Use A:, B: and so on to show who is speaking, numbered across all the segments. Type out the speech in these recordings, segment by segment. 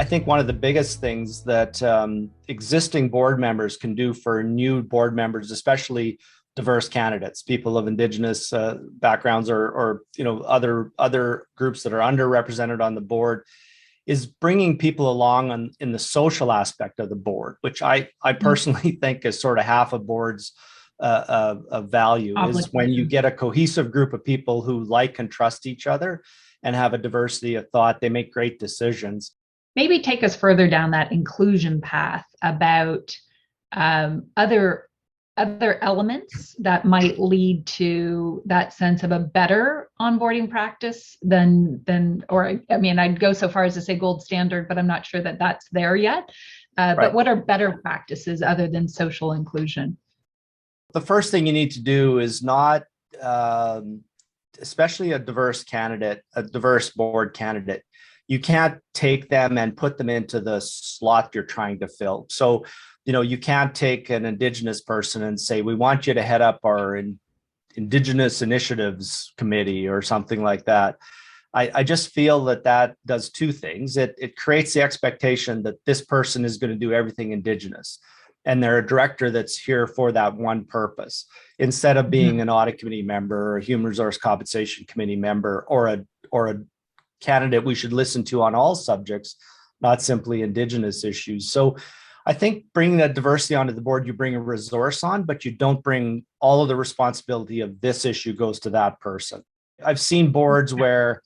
A: think one of the biggest things that existing board members can do for new board members, especially diverse candidates, people of Indigenous backgrounds or other groups that are underrepresented on the board, is bringing people along in the social aspect of the board, which I personally think is sort of half a board's of value, is when you get a cohesive group of people who like and trust each other and have a diversity of thought. They make great decisions.
B: Maybe take us further down that inclusion path about other elements that might lead to that sense of a better onboarding practice I'd go so far as to say gold standard, but I'm not sure that that's there yet. Right. But what are better practices other than social inclusion?
A: The first thing you need to do is not, especially a diverse board candidate, you can't take them and put them into the slot you're trying to fill. So, you can't take an Indigenous person and say, we want you to head up our Indigenous Initiatives Committee or something like that. I just feel that does two things. It creates the expectation that this person is going to do everything Indigenous, and they're a director that's here for that one purpose, instead of being an audit committee member or a human resource compensation committee member or a candidate we should listen to on all subjects, not simply Indigenous issues. So I think bringing that diversity onto the board, you bring a resource on, but you don't bring all of the responsibility of this issue goes to that person. I've seen boards where,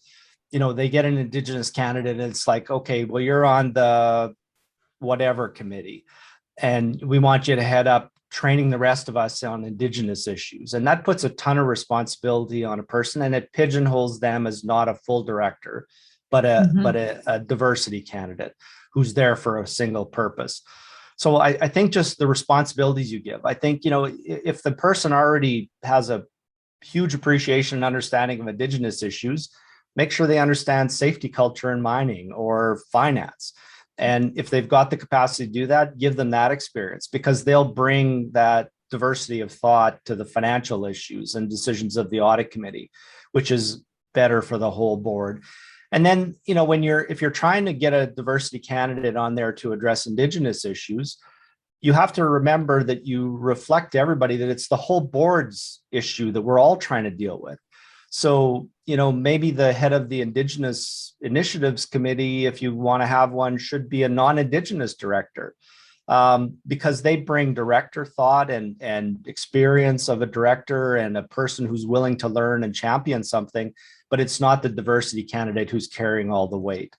A: they get an Indigenous candidate and it's like, okay, well, you're on the whatever committee, and we want you to head up training the rest of us on Indigenous issues. And that puts a ton of responsibility on a person, and it pigeonholes them as not a full director, but a diversity candidate who's there for a single purpose. So I think just the responsibilities you give, I think, if the person already has a huge appreciation and understanding of Indigenous issues, make sure they understand safety culture in mining or finance. And if they've got the capacity to do that, give them that experience, because they'll bring that diversity of thought to the financial issues and decisions of the audit committee, which is better for the whole board. And then, if you're trying to get a diversity candidate on there to address Indigenous issues, you have to remember that you reflect to everybody that it's the whole board's issue that we're all trying to deal with. So, maybe the head of the Indigenous Initiatives Committee, if you want to have one, should be a non-Indigenous director, because they bring director thought and experience of a director and a person who's willing to learn and champion something, but it's not the diversity candidate who's carrying all the weight.